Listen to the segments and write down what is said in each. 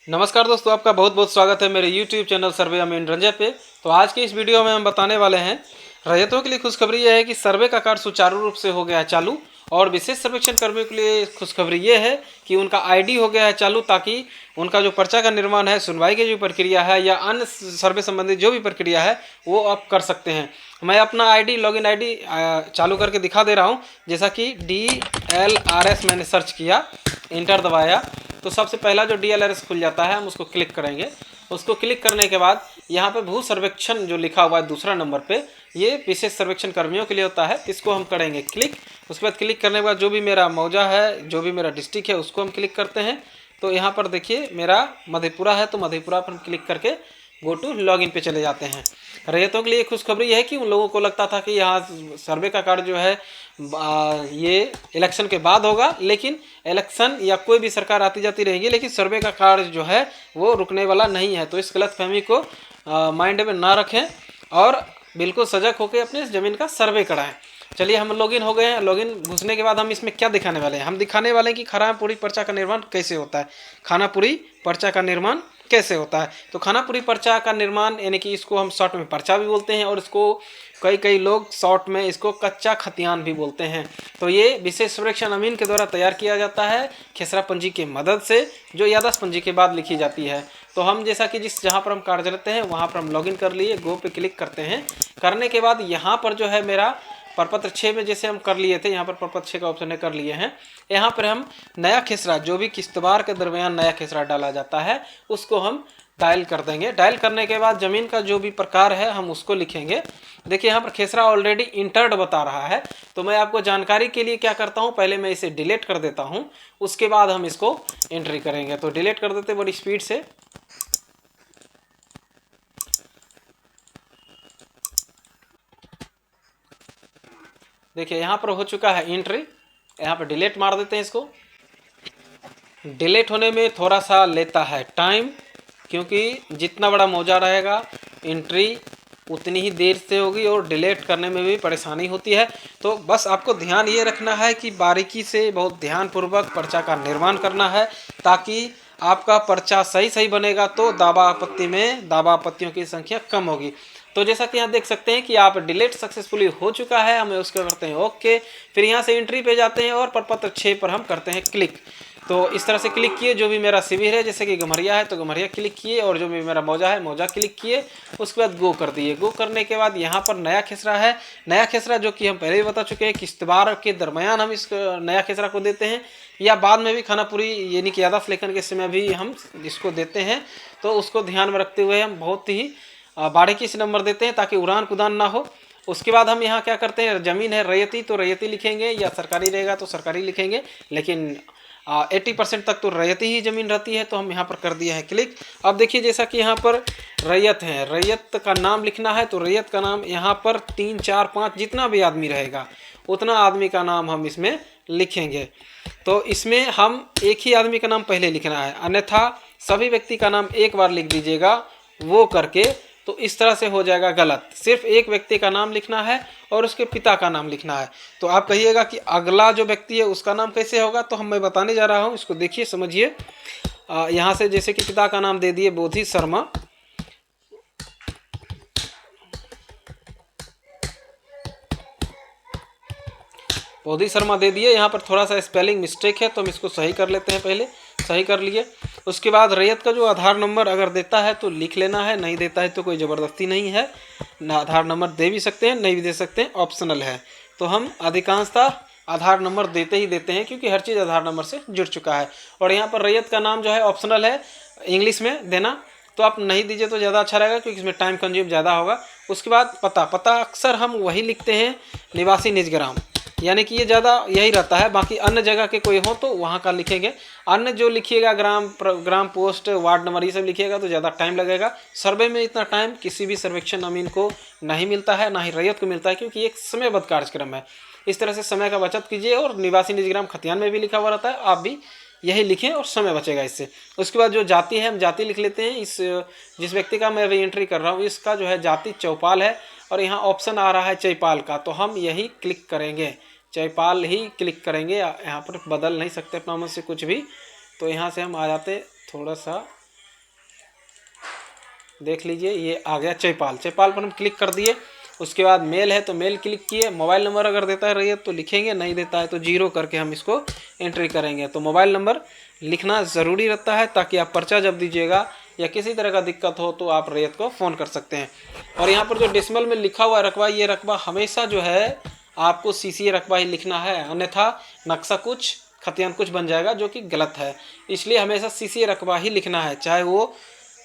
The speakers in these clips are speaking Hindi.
नमस्कार दोस्तों, आपका बहुत बहुत स्वागत है मेरे YouTube चैनल सर्वे अमीन रंजय पे। तो आज के इस वीडियो में हम बताने वाले हैं, रैयतों के लिए खुशखबरी यह है कि सर्वे का कार्य सुचारू रूप से हो गया है चालू। और विशेष सर्वेक्षण कर्मियों के लिए खुशखबरी ये है कि उनका आईडी हो गया है चालू, ताकि उनका जो पर्चा का निर्माण है, सुनवाई की जो प्रक्रिया है या अन्य सर्वे संबंधित जो भी प्रक्रिया है वो आप कर सकते हैं। मैं अपना आईडी लॉगिन आईडी चालू करके दिखा दे रहा हूँ। जैसा कि DLRS मैंने सर्च किया, इंटर दबाया तो सबसे पहला जो DLRS खुल जाता है, हम उसको क्लिक करेंगे। उसको क्लिक करने के बाद यहाँ पे भू सर्वेक्षण जो लिखा हुआ है दूसरा नंबर पे, ये विशेष सर्वेक्षण कर्मियों के लिए होता है। इसको हम करेंगे क्लिक। उसके बाद क्लिक करने के बाद जो भी मेरा मौजा है, जो भी मेरा डिस्ट्रिक्ट है, उसको हम क्लिक करते हैं। तो यहाँ पर देखिए मेरा मधेपुरा है, तो मधेपुरा पर हम क्लिक करके गो टू लॉगिन पे चले जाते हैं। रैयतों के लिए खुशखबरी है कि उन लोगों को लगता था कि यहाँ सर्वे का कार्य जो है ये इलेक्शन के बाद होगा, लेकिन इलेक्शन या कोई भी सरकार आती जाती रहेगी, लेकिन सर्वे का कार्य जो है वो रुकने वाला नहीं है। तो इस गलतफहमी को माइंड में ना रखें और बिल्कुल सजग होकर अपने ज़मीन का सर्वे कराएं। चलिए, हम लॉगिन हो गए हैं। लॉगिन घुसने के बाद हम इसमें क्या दिखाने वाले हैं, हम दिखाने वाले हैं कि खानापुरी पर्चा का निर्माण कैसे होता है। खानापुरी पर्चा का निर्माण कैसे होता है, तो खानापुरी पर्चा का निर्माण यानी कि इसको हम शॉर्ट में पर्चा भी बोलते हैं और इसको कई लोग शॉर्ट में इसको कच्चा खतियान भी बोलते हैं। तो ये विशेष सर्वेक्षण अमीन के द्वारा तैयार किया जाता है खेसरा पंजी की मदद से, जो यादस पंजी के बाद लिखी जाती है। तो हम जैसा कि जहाँ पर हम कार्यरत हैं वहाँ पर हम लॉगिन कर लिए, गो पे क्लिक करते हैं। करने के बाद यहाँ पर जो है मेरा प्रपत्र 6 में जैसे हम कर लिए थे, यहाँ पर प्रपत्र 6 का ऑप्शन है, कर लिए हैं। यहाँ पर हम नया खेसरा, जो भी किश्तवार के दरमियान नया खेसरा डाला जाता है, उसको हम डायल कर देंगे। डायल करने के बाद ज़मीन का जो भी प्रकार है हम उसको लिखेंगे। देखिए यहाँ पर खेसरा ऑलरेडी इंटर्ड बता रहा है, तो मैं आपको जानकारी के लिए क्या करता हूँ, पहले मैं इसे डिलीट कर देता हूँ, उसके बाद हम इसको एंट्री करेंगे। तो डिलीट कर देते बड़ी स्पीड से। देखिए यहाँ पर हो चुका है एंट्री। यहाँ पर डिलीट मार देते हैं इसको। डिलीट होने में थोड़ा सा लेता है टाइम, क्योंकि जितना बड़ा मौजा रहेगा एंट्री उतनी ही देर से होगी और डिलीट करने में भी परेशानी होती है। तो बस आपको ध्यान ये रखना है कि बारीकी से बहुत ध्यानपूर्वक पर्चा का निर्माण करना है, ताकि आपका पर्चा सही बनेगा तो दावा आपत्ति में दावा आपत्तियों की संख्या कम होगी। तो जैसा कि यहाँ देख सकते हैं कि आप डिलीट सक्सेसफुली हो चुका है, हमें उसको करते हैं ओके। फिर यहाँ से एंट्री पे जाते हैं और प्रपत्र 6 पर हम करते हैं क्लिक। तो इस तरह से क्लिक किए, जो भी मेरा शिविर है जैसे कि गम्हरिया है तो गम्हरिया क्लिक किए, और जो भी मेरा मौजा है मौजा क्लिक किए। उसके बाद गो कर दिए। गो करने के बाद यहाँ पर नया खेसरा है। नया खेसरा जो कि हम पहले भी बता चुके हैं, किश्तवार के दरमियान हम इस नया खेसरा को देते हैं, या बाद में भी खानापुरी यानी कि यादव लेखन के समय भी हम इसको देते हैं। तो उसको ध्यान में रखते हुए हम बहुत ही बारीकी से नंबर देते हैं ताकि उड़ान कुदान ना हो। उसके बाद हम यहाँ क्या करते हैं, ज़मीन है रैयती तो रैयती लिखेंगे, या सरकारी रहेगा तो सरकारी लिखेंगे, लेकिन 80% तक तो रैयती ही ज़मीन रहती है। तो हम यहाँ पर कर दिए हैं क्लिक। अब देखिए जैसा कि यहाँ पर रैयत है, रैयत का नाम लिखना है, तो रैयत का नाम यहाँ पर 3, 4, 5 जितना भी आदमी रहेगा उतना आदमी का नाम हम इसमें लिखेंगे। तो इसमें हम एक ही आदमी का नाम पहले लिखना है, अन्यथा सभी व्यक्ति का नाम एक बार लिख दीजिएगा वो करके, तो इस तरह से हो जाएगा गलत। सिर्फ एक व्यक्ति का नाम लिखना है और उसके पिता का नाम लिखना है। तो आप कहिएगा कि अगला जो व्यक्ति है उसका नाम कैसे होगा, तो मैं बताने जा रहा हूँ, इसको देखिए समझिए। यहाँ से जैसे कि पिता का नाम दे दिए बोधि शर्मा, बोधि शर्मा दे दिए। यहाँ पर थोड़ा सा स्पेलिंग मिस्टेक है तो हम इसको सही कर लेते हैं, पहले सही कर लिए। उसके बाद रैयत का जो आधार नंबर अगर देता है तो लिख लेना है, नहीं देता है तो कोई ज़बरदस्ती नहीं है, ना आधार नंबर दे भी सकते हैं नहीं भी दे सकते हैं, ऑप्शनल है। तो हम अधिकांशतः आधार नंबर देते ही देते हैं, क्योंकि हर चीज़ आधार नंबर से जुड़ चुका है। और यहाँ पर रैयत का नाम जो है ऑप्शनल है इंग्लिश में देना, तो आप नहीं दीजिए तो ज़्यादा अच्छा रहेगा, क्योंकि इसमें टाइम कंज्यूम ज़्यादा होगा। उसके बाद पता अक्सर हम वही लिखते हैं, निवासी निज ग्राम, यानी कि ये ज़्यादा यही रहता है। बाकी अन्य जगह के कोई हो तो वहाँ का लिखेंगे। अन्य जो लिखिएगा ग्राम पोस्ट वार्ड नंबर ये सब लिखिएगा तो ज़्यादा टाइम लगेगा। सर्वे में इतना टाइम किसी भी सर्वेक्षण अमीन को नहीं मिलता है, ना ही रैयत को मिलता है, क्योंकि एक समयबद्ध कार्यक्रम है। इस तरह से समय का बचत कीजिए। और निवासी निज ग्राम खतियान में भी लिखा हुआ रहता है, आप भी यही लिखें और समय बचेगा इससे। उसके बाद जो जाति है हम जाति लिख लेते हैं। इस जिस व्यक्ति का मैं री एंट्री कर रहा हूँ इसका जो है जाति चौपाल है, और यहाँ ऑप्शन आ रहा है चौपाल का, तो हम यही क्लिक करेंगे, चौपाल ही क्लिक करेंगे। यहाँ पर बदल नहीं सकते अपना मन से कुछ भी, तो यहाँ से हम आ जाते थोड़ा सा देख लीजिए ये आ गया चैपाल। चैपाल पर हम क्लिक कर दिए। उसके बाद मेल है तो मेल क्लिक किए। मोबाइल नंबर अगर देता है रैयत तो लिखेंगे, नहीं देता है तो 0 करके हम इसको एंट्री करेंगे। तो मोबाइल नंबर लिखना ज़रूरी रहता है ताकि आप पर्चा जब दीजिएगा या किसी तरह का दिक्कत हो तो आप रैयत को फ़ोन कर सकते हैं। और यहाँ पर जो डेसिमल में लिखा हुआ रकबा, ये रकबा हमेशा जो है आपको CCA रकबा ही लिखना है, अन्यथा नक्शा कुछ खतियान कुछ बन जाएगा जो कि गलत है। इसलिए हमेशा CCA रकबा ही लिखना है, चाहे वो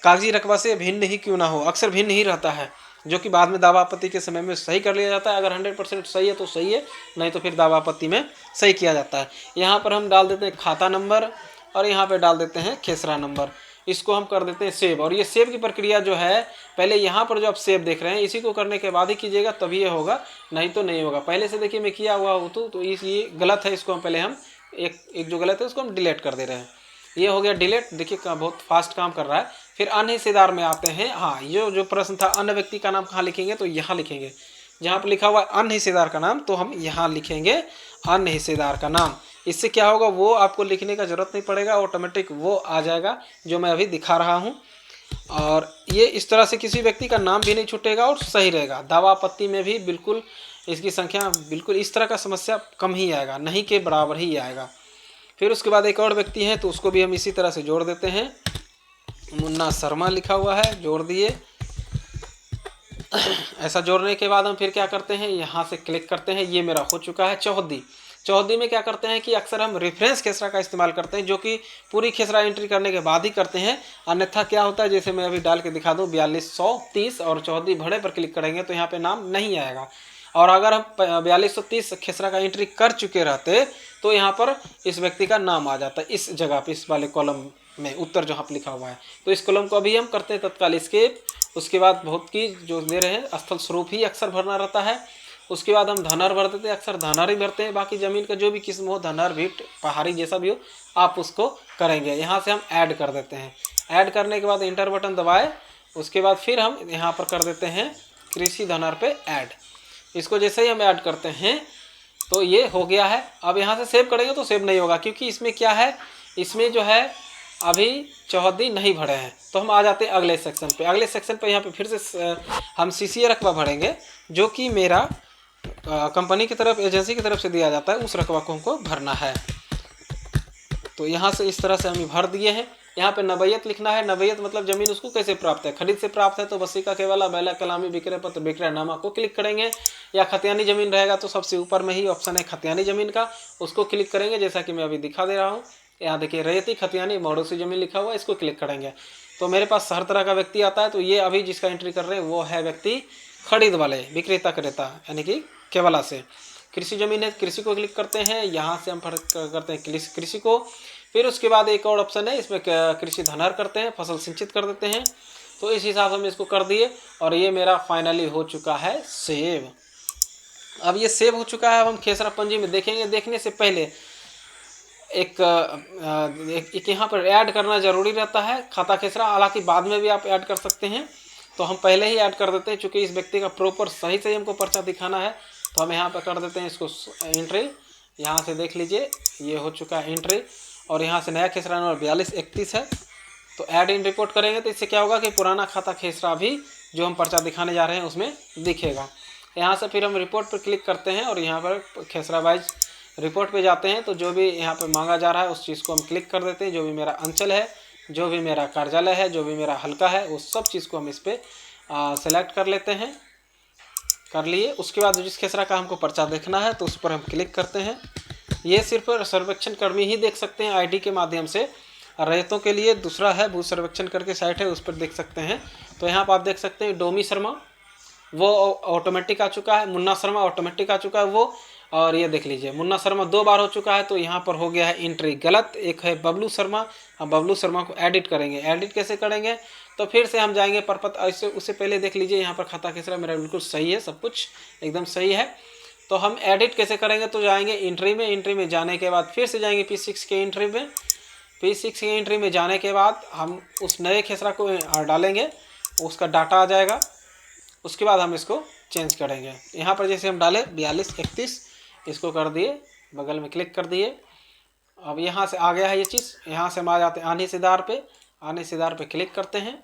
कागजी रकबा से भिन्न ही क्यों ना हो। अक्सर भिन्न ही रहता है, जो कि बाद में दावा आपत्ति के समय में सही कर लिया जाता है। अगर 100% सही है तो सही है, नहीं तो फिर दावा आपत्ति में सही किया जाता है। यहाँ पर हम डाल देते हैं खाता नंबर और यहाँ पर डाल देते हैं खेसरा नंबर। इसको हम कर देते हैं सेव। और ये सेव की प्रक्रिया जो है, पहले यहाँ पर जो आप सेव देख रहे हैं इसी को करने के बाद ही कीजिएगा, तभी ये होगा, नहीं तो नहीं होगा। पहले से देखिए मैं किया हुआ हूँ तो ये गलत है, इसको हम पहले हम एक जो गलत है उसको हम डिलीट कर दे रहे हैं। ये हो गया डिलीट। देखिए बहुत फास्ट काम कर रहा है। फिर अन्य हिस्सेदार में आते हैं। हाँ, ये जो प्रश्न था अन्य व्यक्ति का नाम कहाँ लिखेंगे, तो यहाँ लिखेंगे। जहाँ पर लिखा हुआ है अन्य हिस्सेदार का नाम, तो हम यहाँ लिखेंगे अन्य हिस्सेदार का नाम। इससे क्या होगा, वो आपको लिखने का जरूरत नहीं पड़ेगा, ऑटोमेटिक वो आ जाएगा जो मैं अभी दिखा रहा हूँ। और ये इस तरह से किसी व्यक्ति का नाम भी नहीं छूटेगा और सही रहेगा। दावा आपत्ति में भी बिल्कुल इसकी संख्या बिल्कुल इस तरह का समस्या कम ही आएगा, नहीं के बराबर ही आएगा। फिर उसके बाद एक और व्यक्ति है तो उसको भी हम इसी तरह से जोड़ देते हैं। मुन्ना शर्मा लिखा हुआ है, जोड़ दिए। ऐसा जोड़ने के बाद हम फिर क्या करते हैं, यहाँ से क्लिक करते हैं। ये मेरा हो चुका है चौहद्दी। चौहद्दी में क्या करते हैं कि अक्सर हम रेफरेंस खेसरा का इस्तेमाल करते हैं, जो कि पूरी खेसरा एंट्री करने के बाद ही करते हैं। अन्यथा क्या होता है, जैसे मैं अभी डाल के दिखा दूँ 4230 और चौहद्दी भड़े पर क्लिक करेंगे तो यहाँ पे नाम नहीं आएगा। और अगर हम 4230 खेसरा का एंट्री कर चुके रहते तो यहाँ पर इस व्यक्ति का नाम आ जाता है इस जगह पे, इस वाले कॉलम में उत्तर जहाँ पर लिखा हुआ है। तो इस कॉलम को अभी हम करते हैं तत्काल स्किप। उसके बाद बहुत की जो दे रहे हैं स्थल स्वरूप ही अक्सर भरना रहता है। उसके बाद हम धनार भर देते हैं, अक्सर धनार ही भरते हैं। बाकी ज़मीन का जो भी किस्म हो, धनार भीट पहाड़ी जैसा भी हो, आप उसको करेंगे। यहाँ से हम ऐड कर देते हैं। ऐड करने के बाद इंटर बटन दबाए। उसके बाद फिर हम यहाँ पर कर देते हैं कृषि धनार पे ऐड। इसको जैसे ही हम ऐड करते हैं तो ये हो गया है। अब यहाँ से सेव करेंगे तो सेव नहीं होगा, क्योंकि इसमें क्या है, इसमें जो है अभी चौहद्दी नहीं भरे हैं। तो हम आ जाते हैं अगले सेक्शन पे। अगले सेक्शन पे यहाँ पे फिर से हम CCA रकबा भरेंगे, जो कि मेरा कंपनी की तरफ, एजेंसी की तरफ से दिया जाता है। उस रकबा को हमको भरना है। तो यहाँ से इस तरह से हम भर दिए हैं। यहाँ पे नवैयत लिखना है। नवैयत मतलब जमीन उसको कैसे प्राप्त है, खरीद से प्राप्त है तो वसीका केवला बैला कलामी विक्रय पत्र विक्रयनामा को क्लिक करेंगे। या खतियानी जमीन रहेगा तो सबसे ऊपर में ही ऑप्शन है खतियानी जमीन का, उसको क्लिक करेंगे, जैसा कि मैं अभी दिखा दे रहा हूँ। यहाँ देखिए रैयती खतियानी मौड़ूसी जमीन लिखा हुआ है, इसको क्लिक करेंगे तो मेरे पास हर तरह का व्यक्ति आता है। तो ये अभी जिसका एंट्री कर रहे हैं वो है व्यक्ति खरीद वाले, विक्रेता क्रेता, यानी कि केवला से। कृषि जमीन है, कृषि को क्लिक करते हैं। यहाँ से हम करते हैं कृषि को। फिर उसके बाद एक और ऑप्शन है, इसमें कृषि धनार करते हैं, फसल सिंचित कर देते हैं। तो इस हिसाब से हम इसको कर दिए और ये मेरा फाइनली हो चुका है सेव। अब ये सेव हो चुका है। अब हम खेसरा पंजी में देखेंगे। देखने से पहले एक यहाँ पर ऐड करना ज़रूरी रहता है खाता खेसरा, हालांकि बाद में भी आप ऐड कर सकते हैं। तो हम पहले ही ऐड कर देते हैं, चूँकि इस व्यक्ति का प्रॉपर सही से हमको पर्चा दिखाना है। तो हम यहाँ पर कर देते हैं इसको एंट्री। यहाँ से देख लीजिए ये हो चुका है एंट्री। और यहाँ से नया खेसरा नंबर 4231 है। तो ऐड इन रिपोर्ट करेंगे तो इससे क्या होगा कि पुराना खाता खेसरा भी जो हम पर्चा दिखाने जा रहे हैं उसमें दिखेगा। यहाँ से फिर हम रिपोर्ट पर क्लिक करते हैं और यहाँ पर खेसरा वाइज रिपोर्ट पे जाते हैं। तो जो भी यहाँ पे मांगा जा रहा है उस चीज़ को हम क्लिक कर देते हैं। जो भी मेरा अंचल है, जो भी मेरा कार्यालय है, जो भी मेरा हल्का है, उस सब चीज़ को हम इस पर सेलेक्ट कर लेते हैं। कर लिए। उसके बाद जिस खेसरा का हमको पर्चा देखना है तो उस पर हम क्लिक करते हैं। ये सिर्फ सर्वेक्षण कर्मी ही देख सकते हैं ID के माध्यम से। रैयतों के लिए दूसरा है, भू सर्वेक्षण करके साइट है, उस पर देख सकते हैं। तो यहाँ पर आप देख सकते हैं डोमी शर्मा वो ऑटोमेटिक आ चुका है, मुन्ना शर्मा ऑटोमेटिक आ चुका है वो। और ये देख लीजिए मुन्ना शर्मा 2 बार हो चुका है, तो यहाँ पर हो गया है एंट्री गलत। एक है बबलू शर्मा, हम बबलू शर्मा को एडिट करेंगे। एडिट कैसे करेंगे, तो फिर से हम जाएंगे परपत, ऐसे उससे पहले देख लीजिए यहाँ पर खाता खेसरा मेरा बिल्कुल सही है, सब कुछ एकदम सही है। तो हम एडिट कैसे करेंगे, तो जाएंगे एंट्री में। एंट्री में जाने के बाद फिर से जाएंगे P6 के एंट्री में। P6 के एंट्री में जाने के बाद हम उस नए खेसरा को डालेंगे, उसका डाटा आ जाएगा। उसके बाद हम इसको चेंज करेंगे। यहाँ पर जैसे हम डालें 4231, इसको कर दिए, बगल में क्लिक कर दिए। अब यहाँ से आ गया है ये चीज़। यहाँ से हम आ जाते हैं आने हिस्सेदार पे। आने हिस्सेदार पे क्लिक करते हैं।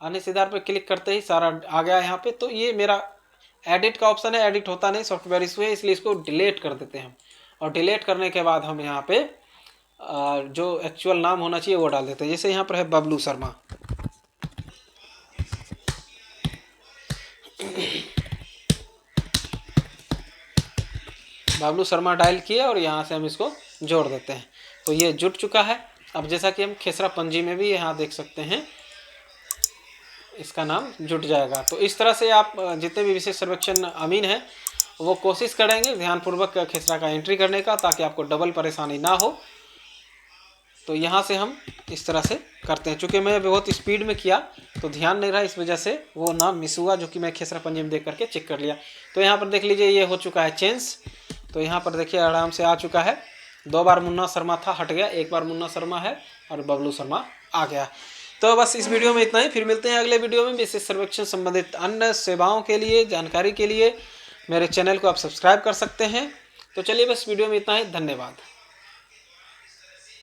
अन्य आधार पर क्लिक करते ही सारा आ गया यहाँ पे। तो ये मेरा एडिट का ऑप्शन है, एडिट होता नहीं, सॉफ्टवेयर इशू है, इसलिए इसको डिलीट कर देते हैं। और डिलीट करने के बाद हम यहाँ पे जो एक्चुअल नाम होना चाहिए वो डाल देते हैं। जैसे यहाँ पर है बबलू शर्मा, बबलू शर्मा डायल किए और यहाँ से हम इसको जोड़ देते हैं। तो ये जुड़ चुका है। अब जैसा कि हम खेसरा पंजी में भी यहाँ देख सकते हैं, इसका नाम जुट जाएगा। तो इस तरह से आप जितने भी विशेष सर्वेक्षण अमीन हैं वो कोशिश करेंगे ध्यानपूर्वक खेसरा का एंट्री करने का, ताकि आपको डबल परेशानी ना हो। तो यहाँ से हम इस तरह से करते हैं। चूँकि मैं बहुत स्पीड में किया तो ध्यान नहीं रहा, इस वजह से वो नाम मिस हुआ, जो कि मैं खेसरा पंजी में देख करके चेक कर लिया। तो यहाँ पर देख लीजिए ये हो चुका है चेंज। तो यहाँ पर देखिए आराम से आ चुका है। 2 बार मुन्ना शर्मा था, हट गया, 1 बार मुन्ना शर्मा है और बबलू शर्मा आ गया। तो बस इस वीडियो में इतना ही। फिर मिलते हैं अगले वीडियो में विशेष सर्वेक्षण संबंधित अन्य सेवाओं के लिए, जानकारी के लिए मेरे चैनल को आप सब्सक्राइब कर सकते हैं। तो चलिए बस वीडियो में इतना ही, धन्यवाद।